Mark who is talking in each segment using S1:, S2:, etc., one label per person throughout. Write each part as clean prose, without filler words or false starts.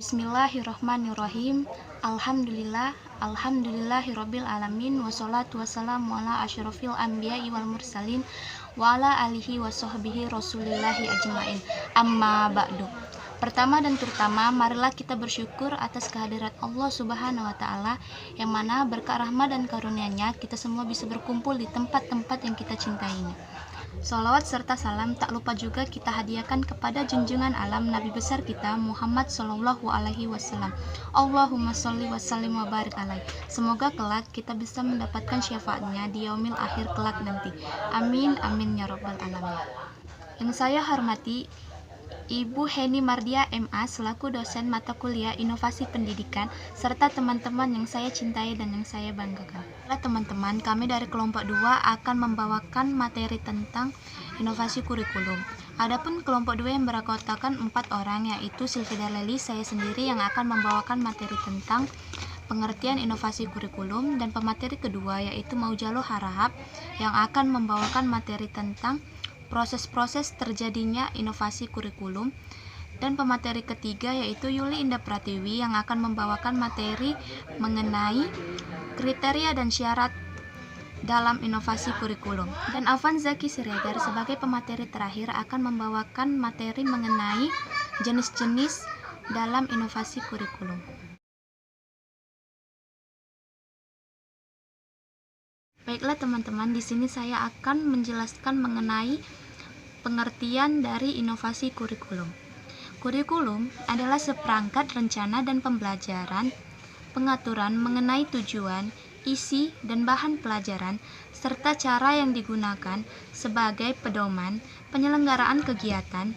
S1: Bismillahirrahmanirrahim. Alhamdulillahirabbil alamin wassalatu wassalamu ala asyrofil anbiya'i wal mursalin wa ala alihi wa sahbihi rasulillahi ajmain. Amma ba'du. Pertama dan terutama, marilah kita bersyukur atas kehadirat Allah Subhanahu wa taala yang mana berkat rahmat dan karunia-Nya kita semua bisa berkumpul di tempat-tempat yang kita cintainya. Salawat serta salam tak lupa juga kita hadiahkan kepada junjungan alam Nabi besar kita Muhammad Sallallahu Alaihi Wasallam. Allahumma sholli wa sallim wa barik alaih. Semoga kelak kita bisa mendapatkan syafaatnya di yaumil akhir kelak nanti. Amin amin ya rabbal alamin. Yang saya hormati Ibu Heni Mardia MA selaku dosen mata kuliah Inovasi Pendidikan serta teman-teman yang saya cintai dan yang saya banggakan. Teman-teman, kami dari kelompok 2 akan membawakan materi tentang inovasi kurikulum. Adapun kelompok 2 yang beranggotakan 4 orang yaitu Sylvia Leli, saya sendiri yang akan membawakan materi tentang pengertian inovasi kurikulum, dan pemateri kedua yaitu Maujalo Harahap yang akan membawakan materi tentang proses-proses terjadinya inovasi kurikulum, dan pemateri ketiga yaitu Yuli Indah Pratiwi yang akan membawakan materi mengenai kriteria dan syarat dalam inovasi kurikulum, dan Afan Zaki Siregar sebagai pemateri terakhir akan membawakan materi mengenai jenis-jenis dalam inovasi kurikulum. Baiklah teman-teman, di sini saya akan menjelaskan mengenai pengertian dari inovasi kurikulum. Kurikulum adalah seperangkat rencana dan pembelajaran, pengaturan mengenai tujuan, isi, dan bahan pelajaran, serta cara yang digunakan sebagai pedoman penyelenggaraan kegiatan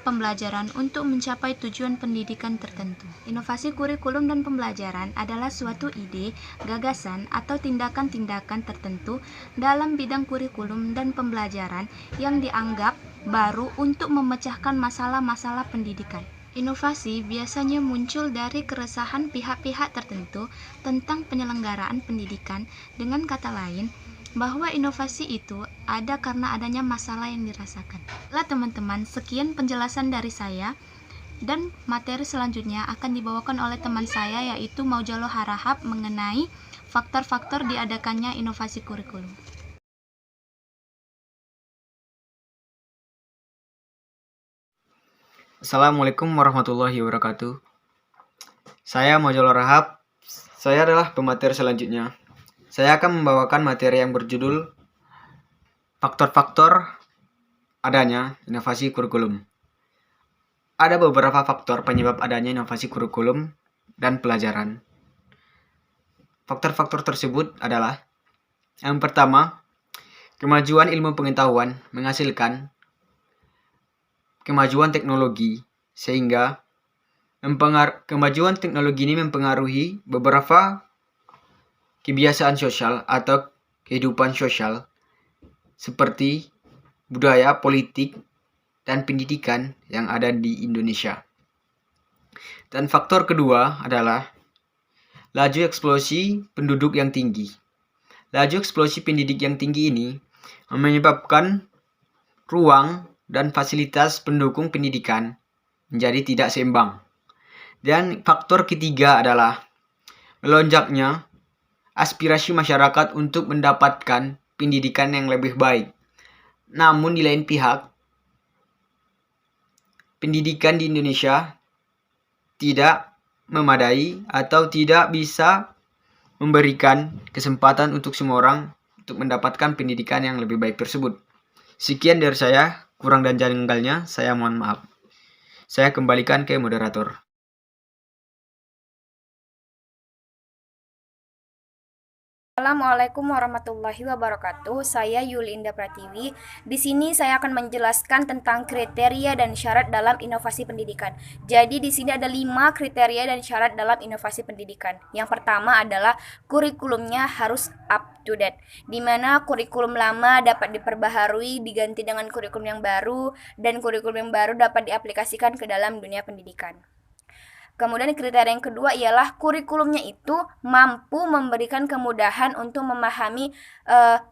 S1: pembelajaran untuk mencapai tujuan pendidikan tertentu. Inovasi kurikulum dan pembelajaran adalah suatu ide, gagasan, atau tindakan-tindakan tertentu dalam bidang kurikulum dan pembelajaran yang dianggap baru untuk memecahkan masalah-masalah pendidikan. Inovasi biasanya muncul dari keresahan pihak-pihak tertentu tentang penyelenggaraan pendidikan. Dengan kata lain, bahwa inovasi itu ada karena adanya masalah yang dirasakan. Teman-teman, sekian penjelasan dari saya, dan materi selanjutnya akan dibawakan oleh teman saya yaitu Maujalo Harahap mengenai faktor-faktor diadakannya inovasi kurikulum.
S2: Assalamualaikum warahmatullahi wabarakatuh. Saya Maujalo Harahap. Saya adalah pemateri selanjutnya. Saya akan membawakan materi yang berjudul faktor-faktor adanya inovasi kurikulum. Ada beberapa faktor penyebab adanya inovasi kurikulum dan pelajaran. Faktor-faktor tersebut adalah: yang pertama, kemajuan ilmu pengetahuan menghasilkan kemajuan teknologi, sehingga kemajuan teknologi ini mempengaruhi beberapa kebiasaan sosial atau kehidupan sosial seperti budaya, politik, dan pendidikan yang ada di Indonesia. Dan faktor kedua adalah laju eksplosi penduduk yang tinggi. Laju eksplosi penduduk yang tinggi ini menyebabkan ruang dan fasilitas pendukung pendidikan menjadi tidak seimbang. Dan faktor ketiga adalah melonjaknya aspirasi masyarakat untuk mendapatkan pendidikan yang lebih baik. Namun di lain pihak, pendidikan di Indonesia tidak memadai atau tidak bisa memberikan kesempatan untuk semua orang untuk mendapatkan pendidikan yang lebih baik tersebut. Sekian dari saya, kurang dan janggalnya saya mohon maaf. Saya kembalikan ke moderator.
S3: Assalamualaikum warahmatullahi wabarakatuh. Saya Yuli Indah Pratiwi. Di sini saya akan menjelaskan tentang kriteria dan syarat dalam inovasi pendidikan. Jadi di sini ada 5 kriteria dan syarat dalam inovasi pendidikan. Yang pertama adalah kurikulumnya harus up to date, di mana kurikulum lama dapat diperbaharui diganti dengan kurikulum yang baru, dan kurikulum yang baru dapat diaplikasikan ke dalam dunia pendidikan. Kemudian kriteria yang kedua ialah kurikulumnya itu mampu memberikan kemudahan untuk memahami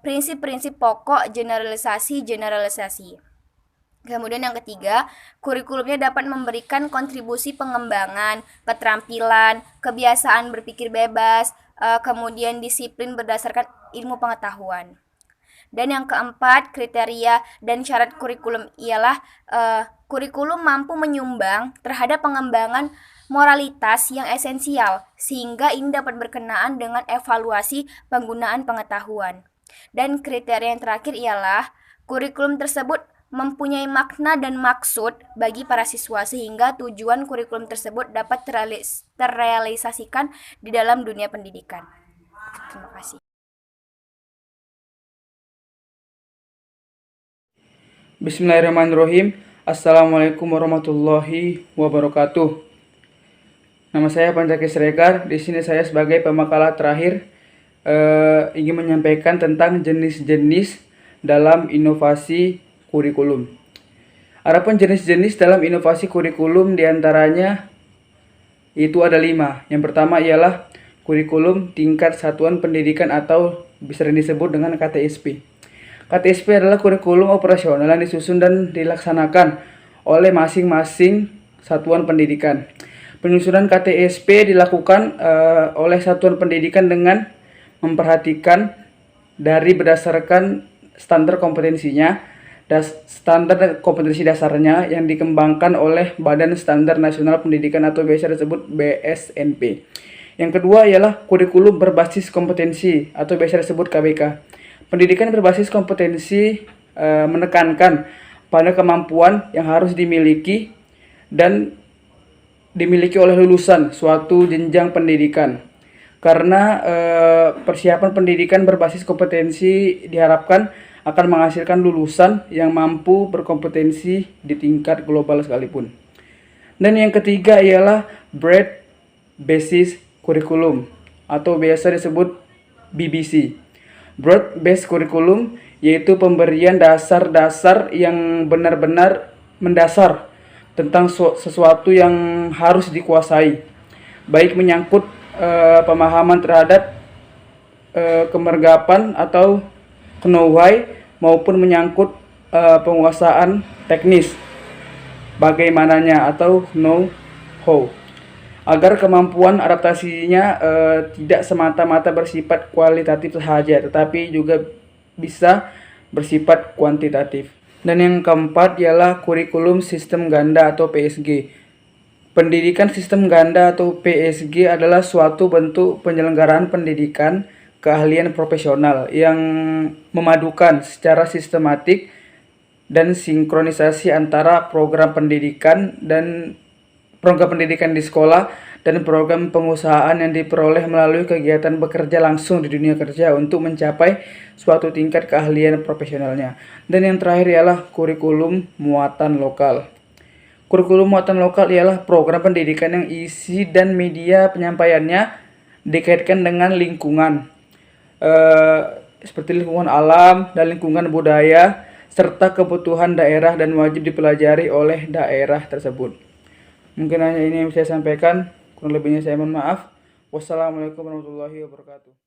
S3: prinsip-prinsip pokok generalisasi. Kemudian yang ketiga, kurikulumnya dapat memberikan kontribusi pengembangan, keterampilan, kebiasaan berpikir bebas, kemudian disiplin berdasarkan ilmu pengetahuan. Dan yang keempat, kriteria dan syarat kurikulum ialah kurikulum mampu menyumbang terhadap pengembangan moralitas yang esensial, sehingga ini dapat berkenaan dengan evaluasi penggunaan pengetahuan. Dan kriteria yang terakhir ialah kurikulum tersebut mempunyai makna dan maksud bagi para siswa sehingga tujuan kurikulum tersebut dapat terrealisasikan di dalam dunia pendidikan. Terima kasih.
S4: Bismillahirrahmanirrahim. Assalamualaikum warahmatullahi wabarakatuh. Nama saya Pancaki Siregar. Di sini saya sebagai pemakalah terakhir ingin menyampaikan tentang jenis-jenis dalam inovasi kurikulum. Adapun jenis-jenis dalam inovasi kurikulum diantaranya itu ada 5. Yang pertama ialah kurikulum tingkat satuan pendidikan atau bisa disebut dengan KTSP. KTSP adalah kurikulum operasional yang disusun dan dilaksanakan oleh masing-masing satuan pendidikan. Penyusunan KTSP dilakukan oleh satuan pendidikan dengan memperhatikan dari berdasarkan standar kompetensinya, standar kompetensi dasarnya yang dikembangkan oleh Badan Standar Nasional Pendidikan atau biasa disebut BSNP. Yang kedua ialah kurikulum berbasis kompetensi atau biasa disebut KBK. Pendidikan berbasis kompetensi menekankan pada kemampuan yang harus dimiliki dan dimiliki oleh lulusan suatu jenjang pendidikan. Karena persiapan pendidikan berbasis kompetensi diharapkan akan menghasilkan lulusan yang mampu berkompetensi di tingkat global sekalipun. Dan yang ketiga ialah Broad Basis Curriculum atau biasa disebut BBC. Broad Based Curriculum yaitu pemberian dasar-dasar yang benar-benar mendasar tentang sesuatu yang harus dikuasai, baik menyangkut pemahaman terhadap kemergapan atau know-how maupun menyangkut penguasaan teknis bagaimananya atau know-how, agar kemampuan adaptasinya tidak semata-mata bersifat kualitatif saja tetapi juga bisa bersifat kuantitatif. Dan yang keempat ialah kurikulum sistem ganda atau PSG. Pendidikan sistem ganda atau PSG adalah suatu bentuk penyelenggaraan pendidikan keahlian profesional yang memadukan secara sistematik dan sinkronisasi antara program pendidikan di sekolah dan program pengusahaan yang diperoleh melalui kegiatan bekerja langsung di dunia kerja untuk mencapai suatu tingkat keahlian profesionalnya. Dan yang terakhir ialah kurikulum muatan lokal. Kurikulum muatan lokal ialah program pendidikan yang isi dan media penyampaiannya dikaitkan dengan lingkungan, seperti lingkungan alam dan lingkungan budaya serta kebutuhan daerah dan wajib dipelajari oleh daerah tersebut. Mungkin hanya ini yang saya sampaikan, kurang lebihnya saya mohon maaf. Wassalamualaikum warahmatullahi wabarakatuh.